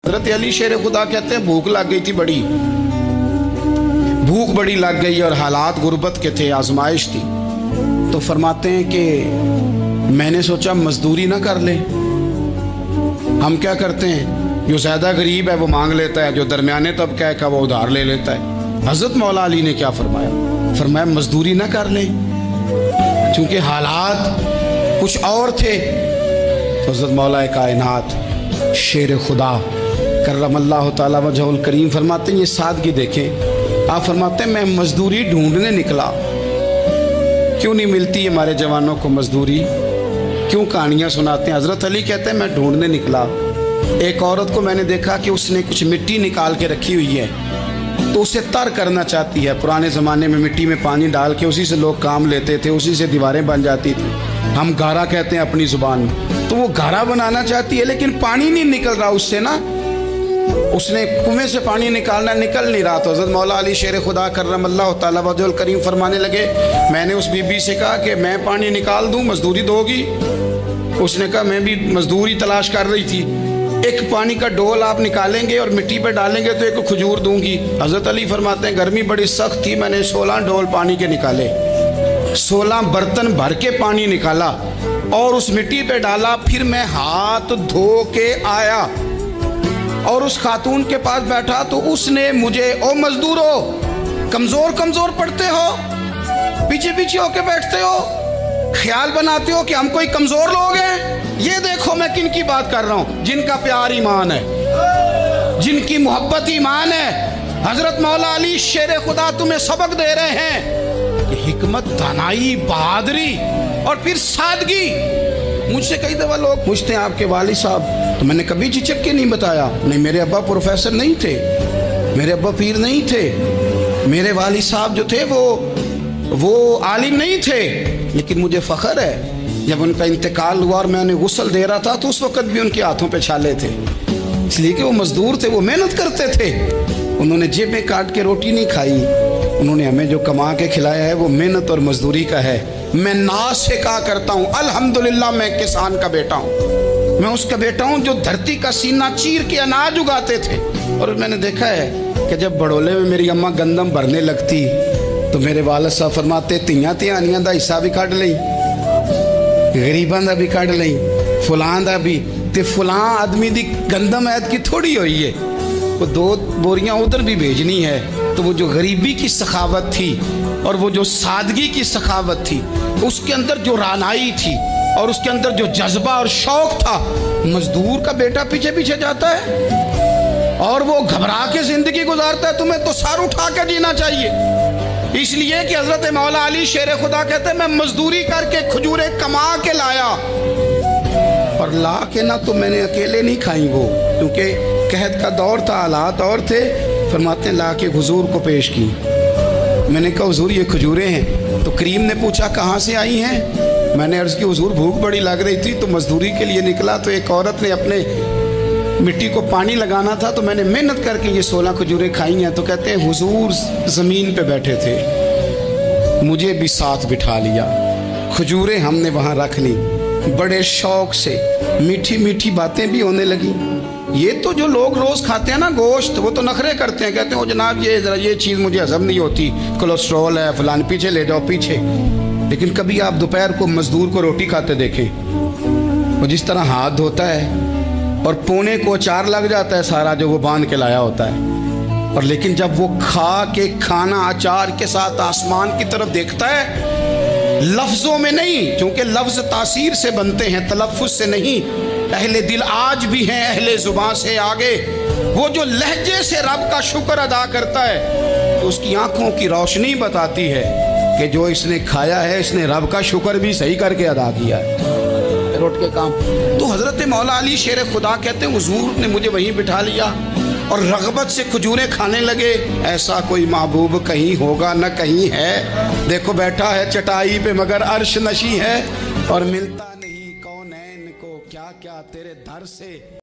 हज़रत अली शेर खुदा कहते हैं भूख लग गई थी बड़ी, भूख बड़ी लग गई और हालात गुर्बत के थे, आजमाइश थी। तो फरमाते हैं कि मैंने सोचा मजदूरी ना कर ले। हम क्या करते हैं, जो ज़्यादा गरीब है वो मांग लेता है, जो दरमियाने तबका है का वो उधार ले लेता है। हज़रत मौला अली ने क्या फरमाया, फरमाया मजदूरी ना कर ले, क्योंकि हालात कुछ और थे। तो हज़रत मौला कायनात शेर खुदा करमल्लाहु ताला वजहुल करीम फरमाते हैं, ये सादगी देखें। आप फरमाते हैं मैं मजदूरी ढूंढने निकला, क्यों नहीं मिलती हमारे जवानों को मजदूरी, क्यों कहानियाँ सुनाते हैं। हज़रत अली कहते हैं मैं ढूंढने निकला, एक औरत को मैंने देखा कि उसने कुछ मिट्टी निकाल के रखी हुई है, तो उसे तर करना चाहती है। पुराने ज़माने में मिट्टी में पानी डाल के उसी से लोग काम लेते थे, उसी से दीवारें बन जाती थी, हम गारा कहते हैं अपनी ज़ुबान में। तो वो गारा बनाना चाहती है, लेकिन पानी नहीं निकल रहा उससे ना, उसने कुएं से पानी निकालना, निकल नहीं रहा। तो हज़रत मौला अली शेर खुदा करमल्लाहु ताला वजहुल करीम फरमाने लगे, मैंने उस बीबी से कहा कि मैं पानी निकाल दूं, मजदूरी दोगी? उसने कहा मैं भी मजदूरी तलाश कर रही थी, एक पानी का डोल आप निकालेंगे और मिट्टी पे डालेंगे तो एक खजूर दूंगी। हज़रत अली फरमाते हैं गर्मी बड़ी सख्त थी, मैंने 16 डोल पानी के निकाले, 16 बर्तन भर के पानी निकाला और उस मिट्टी पे डाला। फिर मैं हाथ धो के आया और उस खातून के पास बैठा, तो उसने मुझे, ओ मजदूरो कमजोर कमजोर पड़ते हो, पीछे पीछे होके बैठते हो, ख्याल बनाते हो कि हम कोई कमजोर लोग हैं। ये देखो मैं किन की बात कर रहा हूं, जिनका प्यार ईमान है, जिनकी मोहब्बत ईमान है। हजरत मौला अली शेर खुदा तुम्हें सबक दे रहे हैं कि हिकमत, दानाई, बहादुरी और फिर सादगी। मुझसे कई दफा लोग पूछते हैं आपके वालिद साहब, तो मैंने कभी झिझक के नहीं बताया, नहीं मेरे अब्बा प्रोफेसर नहीं थे, मेरे अब्बा पीर नहीं थे, मेरे वालिद साहब जो थे वो आलिम नहीं थे, लेकिन मुझे फ़ख्र है जब उनका इंतकाल हुआ और मैं उन्हें गुस्ल दे रहा था तो उस वक़्त भी उनके हाथों पे छाले थे, इसलिए कि वो मजदूर थे, वो मेहनत करते थे। उन्होंने जेबें काट के रोटी नहीं खाई, उन्होंने हमें जो कमा के खिलाया है वो मेहनत और मजदूरी का है। मैं नाज से कहा करता हूँ अल्हम्दुलिल्लाह मैं किसान का बेटा हूँ, मैं उसका बेटा हूँ जो धरती का सीना चीर के अनाज उगाते थे। और मैंने देखा है कि जब बड़ोले में मेरी अम्मा गंदम भरने लगती तो मेरे वालिद साहब फरमाते तियां तिहानियां दा हिस्सा भी कढ़ लई, गरीबां दा भी कढ़ लई, फलां दा भी, ते फलां आदमी दी गंदम ऐद की थोड़ी हुई है, वो 2 बोरियां उधर भी भेजनी है। तो वो जो गरीबी की सखावत थी और वो जो सादगी की सखावत थी, उसके अंदर जो रानाई थी और उसके अंदर जो जज्बा और शौक था, मजदूर का बेटा पीछे पीछे जाता है और वो घबरा के जिंदगी गुजारता है। तुम्हें तो सर उठा के जीना चाहिए, इसलिए कि हजरत मौला अली शेर खुदा कहते हैं मैं मजदूरी करके खजूरें कमा के लाया, और ला के ना तो मैंने अकेले नहीं खाई वो, क्योंकि कहत का दौर था, हालात और थे। फरमाते ला के हुजूर को पेश की, मैंने कहा हुजूर ये खजूरें हैं। तो करीम ने पूछा कहाँ से आई हैं? मैंने अर्ज़ की हुजूर भूख बड़ी लग रही थी तो मजदूरी के लिए निकला, तो एक औरत ने अपने मिट्टी को पानी लगाना था तो मैंने मेहनत करके ये 16 खजूरें खाई हैं। तो कहते हैं हुजूर ज़मीन पे बैठे थे, मुझे भी साथ बिठा लिया, खजूरें हमने वहाँ रख ली, बड़े शौक से मीठी मीठी बातें भी होने लगी। ये तो जो लोग रोज़ खाते हैं ना गोश्त, वो तो नखरे करते हैं, कहते हैं ओ जनाब ये चीज़ मुझे हजम नहीं होती, कोलेस्ट्रॉल है फलान, पीछे ले जाओ पीछे। लेकिन कभी आप दोपहर को मजदूर को रोटी खाते देखें, वो जिस तरह हाथ धोता है और पोने को अचार लग जाता है सारा जो वो बांध के लाया होता है, और लेकिन जब वो खा के खाना अचार के साथ आसमान की तरफ देखता है, लफ्ज़ों में नहीं, क्योंकि लफ्ज़ तासीर से बनते हैं, तलफ़्फ़ुज़ से नहीं। अहले दिल आज भी हैं अहले ज़ुबान से आगे, वो जो लहजे से रब का शुक्र अदा करता है तो उसकी आँखों की रोशनी बताती है कि जो इसने खाया है इसने रब का शुक्र भी सही करके अदा किया है, रोट के काम। तो हज़रत मौला अली शेर खुदा कहते हैं हुजूर ने मुझे वहीं बिठा लिया और रग़बत से खजूरें खाने लगे। ऐसा कोई महबूब कहीं होगा न कहीं है, देखो बैठा है चटाई पे मगर अर्श नशी है, और मिलता नहीं कौनैन को क्या क्या तेरे दर से।